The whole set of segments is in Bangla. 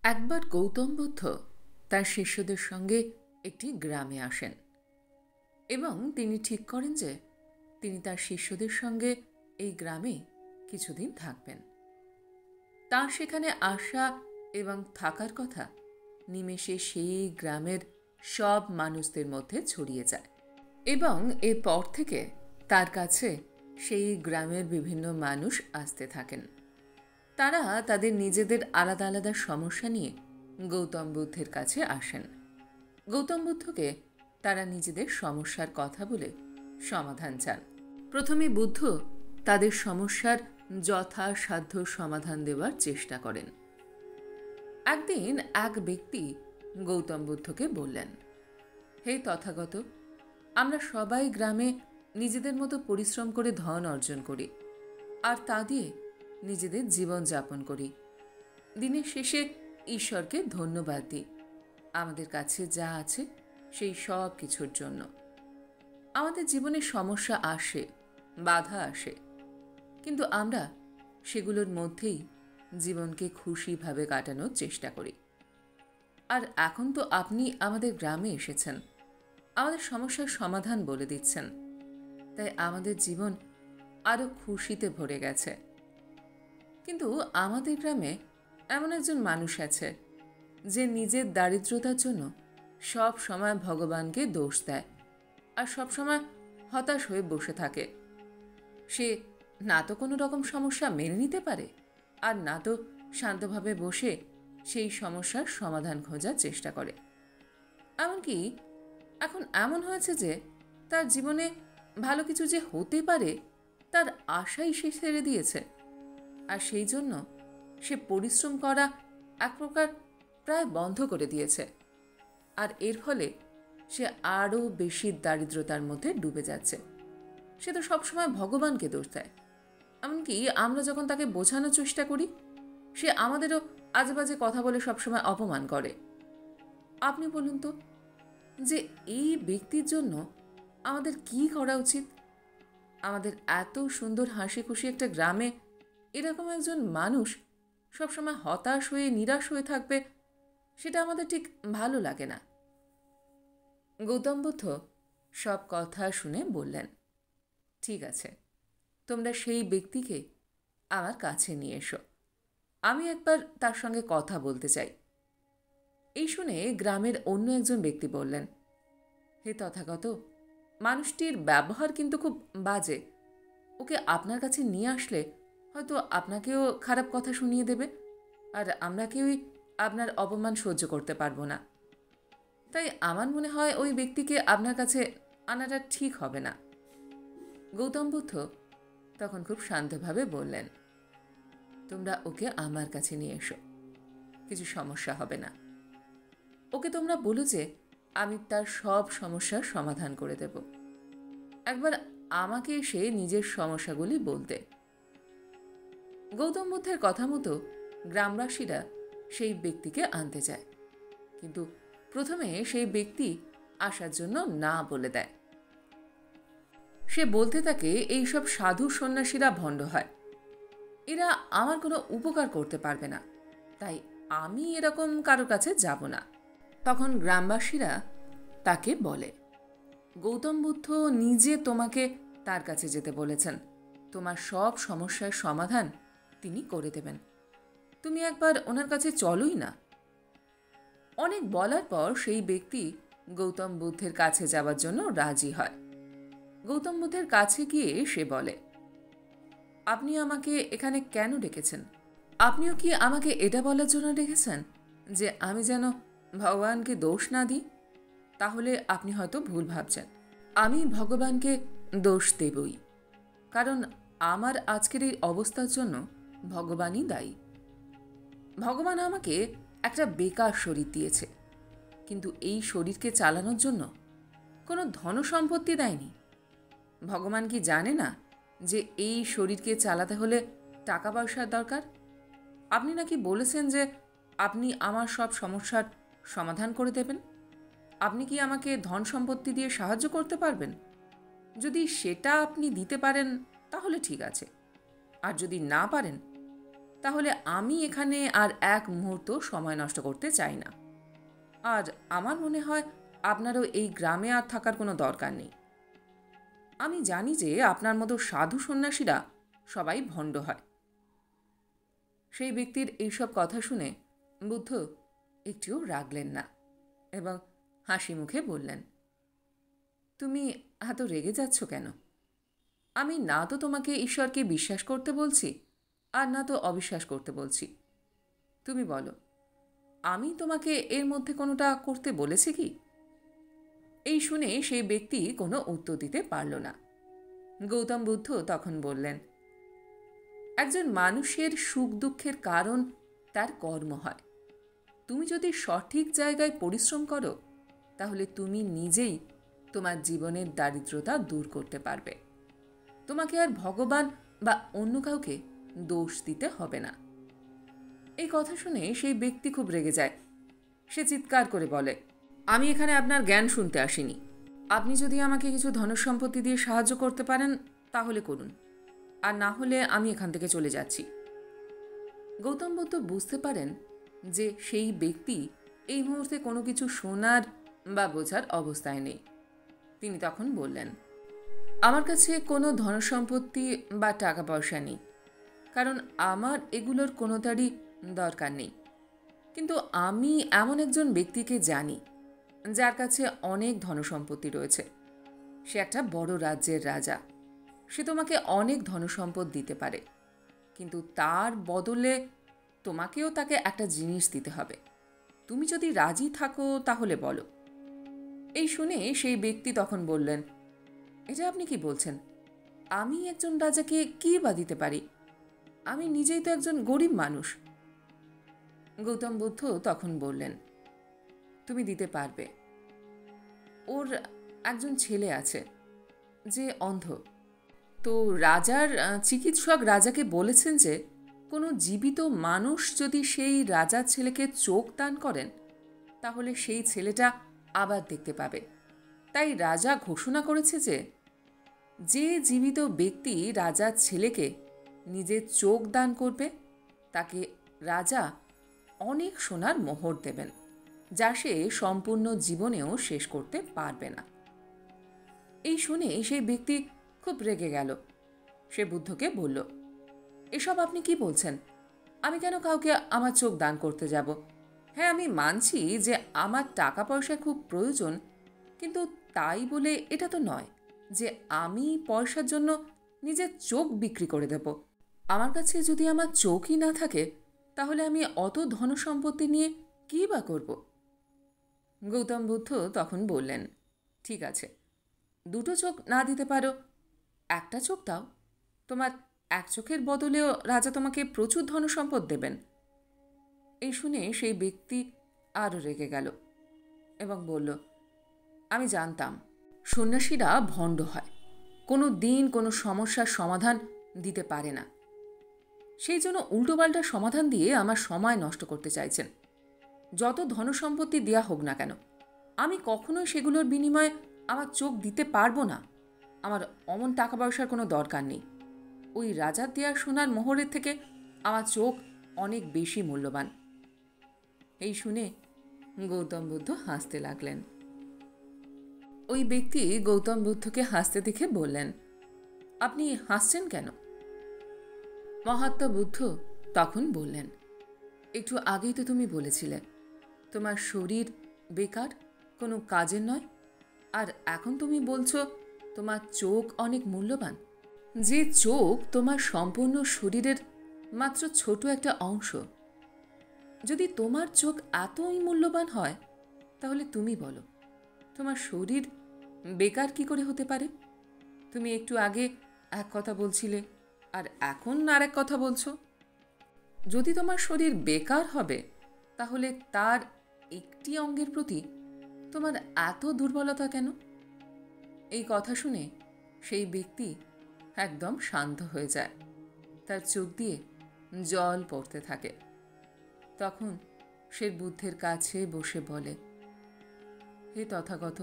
একবার গৌতম বুদ্ধ তার শিষ্যদের সঙ্গে একটি গ্রামে আসেন এবং তিনি ঠিক করেন যে তিনি তার শিষ্যদের সঙ্গে এই গ্রামে কিছুদিন থাকবেন। তার সেখানে আসা এবং থাকার কথা নিমেষে সেই গ্রামের সব মানুষদের মধ্যে ছড়িয়ে যায় এবং এরপর থেকে তার কাছে সেই গ্রামের বিভিন্ন মানুষ আসতে থাকেন। তারা তাদের নিজেদের আলাদা আলাদা সমস্যা নিয়ে গৌতম বুদ্ধের কাছে আসেন। গৌতম বুদ্ধকে তারা নিজেদের সমস্যার কথা বলে সমাধান চান। প্রথমে বুদ্ধ তাদের সমস্যার যথাসাধ্য সমাধান দেওয়ার চেষ্টা করেন। একদিন এক ব্যক্তি গৌতম বুদ্ধকে বললেন, হে তথাগত, আমরা সবাই গ্রামে নিজেদের মতো পরিশ্রম করে ধন অর্জন করি আর তা দিয়ে নিজেদের জীবন যাপন করি। দিনের শেষে ঈশ্বরকে ধন্যবাদ দিই আমাদের কাছে যা আছে সেই সব কিছুর জন্য। আমাদের জীবনে সমস্যা আসে, বাধা আসে, কিন্তু আমরা সেগুলোর মধ্যেই জীবনকে খুশিভাবে কাটানোর চেষ্টা করি। আর এখন তো আপনি আমাদের গ্রামে এসেছেন, আমাদের সমস্যার সমাধান বলে দিচ্ছেন, তাই আমাদের জীবন আরো খুশিতে ভরে গেছে। কিন্তু আমাদের গ্রামে এমন একজন মানুষ আছে যে নিজের দারিদ্রতার জন্য সব সময় ভগবানকে দোষ দেয় আর সব সময় হতাশ হয়ে বসে থাকে। সে না তো কোনো রকম সমস্যা মেনে নিতে পারে আর না তো শান্তভাবে বসে সেই সমস্যার সমাধান খোঁজার চেষ্টা করে। এমনকি এখন এমন হয়েছে যে তার জীবনে ভালো কিছু যে হতে পারে তার আশাই সে ছেড়ে দিয়েছে, আর সেই জন্য সে পরিশ্রম করা এক প্রকার প্রায় বন্ধ করে দিয়েছে। আর এর ফলে সে আরও বেশি দারিদ্রতার মধ্যে ডুবে যাচ্ছে। সে তো সবসময় ভগবানকে দোষ দেয়। এমনকি আমরা যখন তাকে বোঝানোর চেষ্টা করি, সে আমাদেরও আজেবাজে কথা বলে সবসময় অপমান করে। আপনি বলুন তো, যে এই ব্যক্তির জন্য আমাদের কি করা উচিত? আমাদের এত সুন্দর হাসি খুশি একটা গ্রামে এরকম একজন মানুষ সবসময় হতাশ হয়ে নিরাশ হয়ে থাকবে, সেটা আমাদের ঠিক ভালো লাগে না। গৌতম বুদ্ধ সব কথা শুনে বললেন, ঠিক আছে, তোমরা সেই ব্যক্তিকে আমার কাছে নিয়ে এসো, আমি একবার তার সঙ্গে কথা বলতে চাই। এই শুনে গ্রামের অন্য একজন ব্যক্তি বললেন, হে তথাগত, মানুষটির ব্যবহার কিন্তু খুব বাজে। ওকে আপনার কাছে নিয়ে আসলে হয়তো আপনাকেও খারাপ কথা শুনিয়ে দেবে, আর আমরা কেউই আপনার অপমান সহ্য করতে পারবো না। তাই আমার মনে হয় ওই ব্যক্তিকে আপনার কাছে আনাটা ঠিক হবে না। গৌতম বুদ্ধ তখন খুব শান্তভাবে বললেন, তোমরা ওকে আমার কাছে নিয়ে এসো, কিছু সমস্যা হবে না। ওকে তোমরা বলো যে আমি তার সব সমস্যার সমাধান করে দেব। একবার আমাকে এসে নিজের সমস্যাগুলি বলতে। গৌতম বুদ্ধের কথা মতো গ্রামবাসীরা সেই ব্যক্তিকে আনতে যায়, কিন্তু প্রথমে সেই ব্যক্তি আসার জন্য না বলে দেয়। সে বলতে থাকে এইসব সাধু সন্ন্যাসীরা ভণ্ড হয়, এরা আমার কোনো উপকার করতে পারবে না, তাই আমি এরকম কারোর কাছে যাব না। তখন গ্রামবাসীরা তাকে বলে, গৌতম বুদ্ধ নিজে তোমাকে তার কাছে যেতে বলেছেন, তোমার সব সমস্যার সমাধান তিনি করে দেবেন, তুমি একবার ওনার কাছে চলোই না। অনেক বলার পর সেই ব্যক্তি গৌতম বুদ্ধের কাছে যাওয়ার জন্য রাজি হয়। গৌতম বুদ্ধের কাছে গিয়ে সে বলে, আপনি আমাকে এখানে কেন ডেকেছেন? আপনিও কি আমাকে এটা বলার জন্য ডেকেছেন যে আমি যেন ভগবানকে দোষ না দিই? তাহলে আপনি হয়তো ভুল ভাবছেন। আমি ভগবানকে দোষ দেবই, কারণ আমার আজকের এই অবস্থার জন্য ভগবানই দায়ী। ভগবান আমাকে একটা বেকার শরীর দিয়েছে, কিন্তু এই শরীরকে চালানোর জন্য কোনো ধন সম্পত্তি দেয়নি। ভগবান কি জানে না যে এই শরীরকে চালাতে হলে টাকা পয়সার দরকার? আপনি নাকি বলেছেন যে আপনি আমার সব সমস্যার সমাধান করে দেবেন। আপনি কি আমাকে ধন সম্পত্তি দিয়ে সাহায্য করতে পারবেন? যদি সেটা আপনি দিতে পারেন তাহলে ঠিক আছে, আর যদি না পারেন তাহলে আমি এখানে আর এক মুহূর্ত সময় নষ্ট করতে চাই না। আর আমার মনে হয় আপনারও এই গ্রামে আর থাকার কোনো দরকার নেই। আমি জানি যে আপনার মতো সাধু সন্ন্যাসীরা সবাই ভণ্ড হয়। সেই ব্যক্তির এইসব কথা শুনে বুদ্ধ একটুও রাগলেন না এবং হাসি মুখে বললেন, তুমি এত রেগে যাচ্ছ কেন? আমি না তো তোমাকে ঈশ্বরকে বিশ্বাস করতে বলছি আর না তো অবিশ্বাস করতে বলছি। তুমি বলো, আমি তোমাকে এর মধ্যে কোনোটা করতে বলেছি কি? এই শুনে সেই ব্যক্তি কোনো উত্তর দিতে পারল না। গৌতম বুদ্ধ তখন বললেন, একজন মানুষের সুখ দুঃখের কারণ তার কর্ম হয়। তুমি যদি সঠিক জায়গায় পরিশ্রম করো তাহলে তুমি নিজেই তোমার জীবনের দারিদ্রতা দূর করতে পারবে। তোমাকে আর ভগবান বা অন্য কাউকে দোষ দিতে হবে না। এই কথা শুনে সেই ব্যক্তি খুব রেগে যায়। সে চিৎকার করে বলে, আমি এখানে আপনার জ্ঞান শুনতে আসিনি। আপনি যদি আমাকে কিছু ধনসম্পত্তি দিয়ে সাহায্য করতে পারেন তাহলে করুন, আর না হলে আমি এখান থেকে চলে যাচ্ছি। গৌতম বুদ্ধ বুঝতে পারেন যে সেই ব্যক্তি এই মুহূর্তে কোনো কিছু শোনার বা বোঝার অবস্থায় নেই। তিনি তখন বললেন, আমার কাছে কোনো ধনসম্পত্তি বা টাকা পয়সা নেই, কারণ আমার এগুলোর কোনোটারই দরকার নেই। কিন্তু আমি এমন একজন ব্যক্তিকে জানি যার কাছে অনেক ধনসম্পত্তি রয়েছে। সে একটা বড় রাজ্যের রাজা। সে তোমাকে অনেক ধনসম্পদ দিতে পারে, কিন্তু তার বদলে তোমাকেও তাকে একটা জিনিস দিতে হবে। তুমি যদি রাজি থাকো তাহলে বলো। এই শুনে সেই ব্যক্তি তখন বললেন, এটা আপনি কি বলছেন? আমি একজন রাজাকে কি বা দিতে পারি? আমি নিজেই তো একজন গরিব মানুষ। গৌতম বুদ্ধ তখন বললেন, তুমি দিতে পারবে। ওর একজন ছেলে আছে যে অন্ধ। তো রাজার চিকিৎসক রাজাকে বলেছেন যে কোনো জীবিত মানুষ যদি সেই রাজার ছেলেকে চোখ দান করেন তাহলে সেই ছেলেটা আবার দেখতে পাবে। তাই রাজা ঘোষণা করেছে যে যে জীবিত ব্যক্তি রাজার ছেলেকে নিজের চোখ দান করবে তাকে রাজা অনেক সোনার মোহর দেবেন, যা সে সম্পূর্ণ জীবনেও শেষ করতে পারবে না। এই শুনে সেই ব্যক্তি খুব রেগে গেল। সে বুদ্ধকে বলল, এসব আপনি কি বলছেন? আমি কেন কাউকে আমার চোখ দান করতে যাব? হ্যাঁ, আমি মানছি যে আমার টাকা পয়সা খুব প্রয়োজন, কিন্তু তাই বলে এটা তো নয় যে আমি পয়সার জন্য নিজের চোখ বিক্রি করে দেব। আমার কাছে যদি আমার চোখই না থাকে তাহলে আমি অত ধনসম্পত্তি নিয়ে কী বা করব? গৌতম বুদ্ধ তখন বললেন, ঠিক আছে, দুটো চোখ না দিতে পারো, একটা চোখ দাও। তোমার এক চোখের বদলেও রাজা তোমাকে প্রচুর ধনসম্পদ দেবেন। এই শুনে সেই ব্যক্তি আরও রেগে গেল এবং বলল, আমি জানতাম সন্ন্যাসীরা ভণ্ড হয়, কোনো দিন কোনো সমস্যার সমাধান দিতে পারে না। সেই জন্য উল্টোপাল্টা সমাধান দিয়ে আমার সময় নষ্ট করতে চাইছেন। যত ধনসম্পত্তি দেয়া হোক না কেন, আমি কখনোই সেগুলোর বিনিময়ে আমার চোখ দিতে পারবো না। আমার অমন টাকা পয়সার কোনো দরকার নেই। ওই রাজার দেয়া সোনার মোহরের থেকে আমার চোখ অনেক বেশি মূল্যবান। এই শুনে গৌতম বুদ্ধ হাসতে লাগলেন। ওই ব্যক্তি গৌতম বুদ্ধকে হাসতে দেখে বললেন, আপনি হাসছেন কেন? মহাত্মা বুদ্ধ তখন বললেন, একটু আগেই তো তুমি বলেছিলে তোমার শরীর বেকার, কোনো কাজের নয়, আর এখন তুমি বলছো তোমার চোখ অনেক মূল্যবান। যে চোখ তোমার সম্পূর্ণ শরীরের মাত্র ছোট একটা অংশ। যদি তোমার চোখ এতই মূল্যবান হয় তাহলে তুমি বলো, তোমার শরীর বেকার কি করে হতে পারে? তুমি একটু আগে এক কথা বলছিলে আর এখন আর এক কথা বলছো। যদি তোমার শরীর বেকার হবে তাহলে তার একটি অঙ্গের প্রতি তোমার এত দুর্বলতা কেন? এই কথা শুনে সেই ব্যক্তি একদম শান্ত হয়ে যায়। তার চোখ দিয়ে জল পড়তে থাকে। তখন সে বুদ্ধের কাছে বসে বলে, হে তথাগত,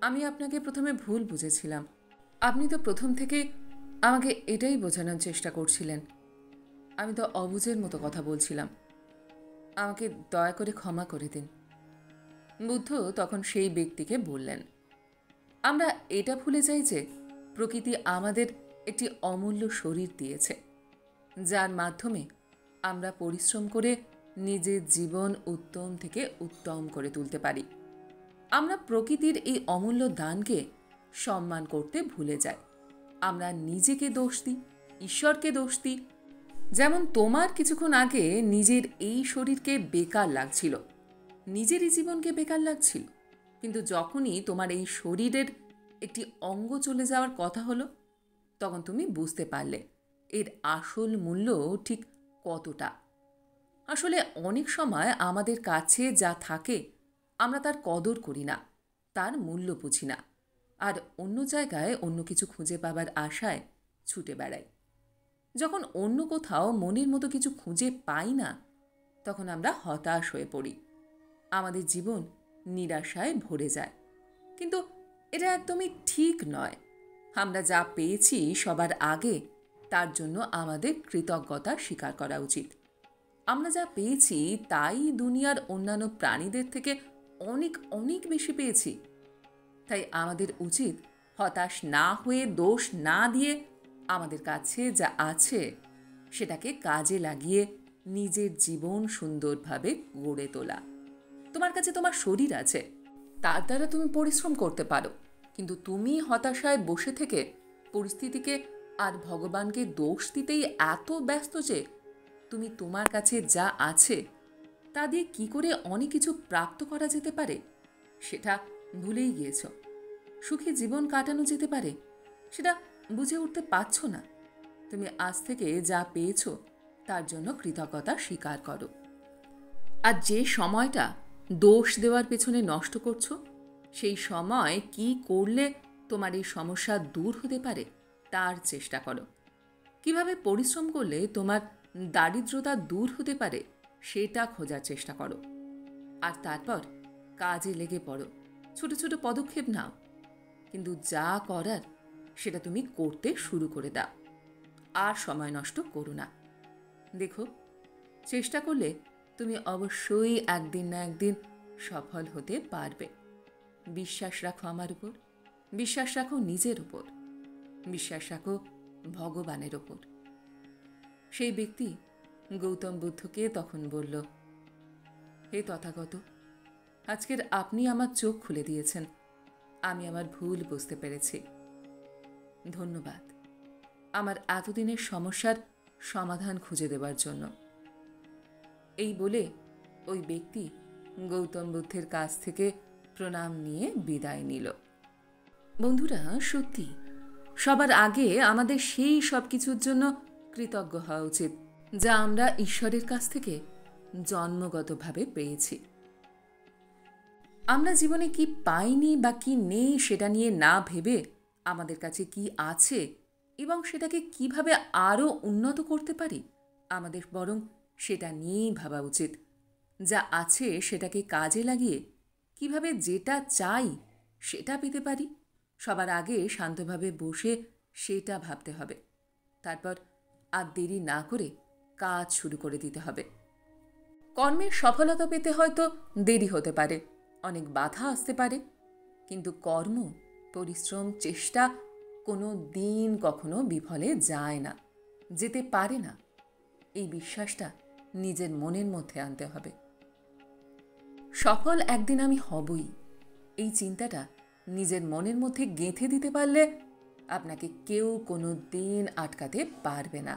আমি আপনাকে প্রথমে ভুল বুঝেছিলাম। আপনি তো প্রথম থেকে আমাকে এটাই বোঝানোর চেষ্টা করছিলেন আমি তো অবুঝের মতো কথা বলছিলাম, আমাকে দয়া করে ক্ষমা করে দিন। বুদ্ধ তখন সেই ব্যক্তিকে বললেন, আমরা এটা ভুলে যাই যে প্রকৃতি আমাদের একটি অমূল্য শরীর দিয়েছে, যার মাধ্যমে আমরা পরিশ্রম করে নিজের জীবন উত্তম থেকে উত্তম করে তুলতে পারি। আমরা প্রকৃতির এই অমূল্য দানকে সম্মান করতে ভুলে যাই। আমরা নিজেকে দোষ দিই, ঈশ্বরকে দোষ দিই। যেমন তোমার কিছুক্ষণ আগে নিজের এই শরীরকে বেকার লাগছিল, নিজেরই জীবনকে বেকার লাগছিল, কিন্তু যখনই তোমার এই শরীরের একটি অঙ্গ চলে যাওয়ার কথা হলো, তখন তুমি বুঝতে পারলে এর আসল মূল্য ঠিক কতটা। আসলে অনেক সময় আমাদের কাছে যা থাকে আমরা তার কদর করি না, তার মূল্য বুঝি না, আর অন্য জায়গায় অন্য কিছু খুঁজে পাবার আশায় ছুটে বেড়াই। যখন অন্য কোথাও মনের মতো কিছু খুঁজে পাই না, তখন আমরা হতাশ হয়ে পড়ি, আমাদের জীবন নিরাশায় ভরে যায়। কিন্তু এটা একদমই ঠিক নয়। আমরা যা পেয়েছি সবার আগে, তার জন্য আমাদের কৃতজ্ঞতা স্বীকার করা উচিত। আমরা যা পেয়েছি তাই দুনিয়ার অন্যান্য প্রাণীদের থেকে অনেক অনেক বেশি পেয়েছি। তাই আমাদের উচিত হতাশ না হয়ে, দোষ না দিয়ে, আমাদের কাছে যা আছে সেটাকে কাজে লাগিয়ে নিজের জীবন সুন্দরভাবে গড়ে তোলা। তোমার কাছে তোমার শরীর আছে, তার দ্বারা তুমি পরিশ্রম করতে পারো, কিন্তু তুমি হতাশায় বসে থেকে পরিস্থিতিকে আর ভগবানকে দোষ দিতেই এত ব্যস্ত যে তুমি তোমার কাছে যা আছে তা দিয়ে কি করে অনেক কিছু প্রাপ্ত করা যেতে পারে সেটা ভুলেই গিয়েছ। সুখী জীবন কাটানো যেতে পারে সেটা বুঝে উঠতে পারছো না। তুমি আজ থেকে যা পেয়েছ তার জন্য কৃতজ্ঞতা স্বীকার করো। আর যে সময়টা দোষ দেওয়ার পেছনে নষ্ট করছো, সেই সময় কি করলে তোমার এই সমস্যা দূর হতে পারে তার চেষ্টা করো। কিভাবে পরিশ্রম করলে তোমার দারিদ্রতা দূর হতে পারে সেটা খোঁজার চেষ্টা করো। আর তারপর কাজে লেগে পড়ো, ছোট ছোট পদক্ষেপ নাও, কিন্তু যা করার সেটা তুমি করতে শুরু করে দাও। আর সময় নষ্ট করো না। দেখো, চেষ্টা করলে তুমি অবশ্যই একদিন না একদিন সফল হতে পারবে। বিশ্বাস রাখো আমার উপর, বিশ্বাস রাখো নিজের উপর, বিশ্বাস রাখো ভগবানের ওপর। সেই ব্যক্তি গৌতম বুদ্ধকে তখন বলল, হে তথাগত, আজকের আপনি আমার চোখ খুলে দিয়েছেন, আমি আমার ভুল বুঝতে পেরেছি। ধন্যবাদ আমার এতদিনের সমস্যার সমাধান খুঁজে দেবার জন্য। এই বলে ওই ব্যক্তি গৌতম বুদ্ধের কাছ থেকে প্রণাম নিয়ে বিদায় নিল। বন্ধুরা, সত্যি সবার আগে আমাদের সেই সব কিছুর জন্য কৃতজ্ঞ হওয়া উচিত যা আমরা ঈশ্বরের কাছ থেকে জন্মগতভাবে পেয়েছি। আমরা জীবনে কি পাইনি বা কি নেই সেটা নিয়ে না ভেবে আমাদের কাছে কি আছে এবং সেটাকে কিভাবে আরও উন্নত করতে পারি, আমাদের বরং সেটা নিয়েই ভাবা উচিত। যা আছে সেটাকে কাজে লাগিয়ে কিভাবে যেটা চাই সেটা পেতে পারি, সবার আগে শান্তভাবে বসে সেটা ভাবতে হবে। তারপর আর দেরি না করে কাজ শুরু করে দিতে হবে। কর্মের সফলতা পেতে হয়তো দেরি হতে পারে, অনেক বাধা আসতে পারে, কিন্তু কর্ম, পরিশ্রম, চেষ্টা কোনো দিন কখনো বিফলে যায় না, যেতে পারে না। এই বিশ্বাসটা নিজের মনের মধ্যে আনতে হবে। সফল একদিন আমি হবই, এই চিন্তাটা নিজের মনের মধ্যে গেঁথে দিতে পারলে আপনাকে কেউ কোনো দিন আটকাতে পারবে না।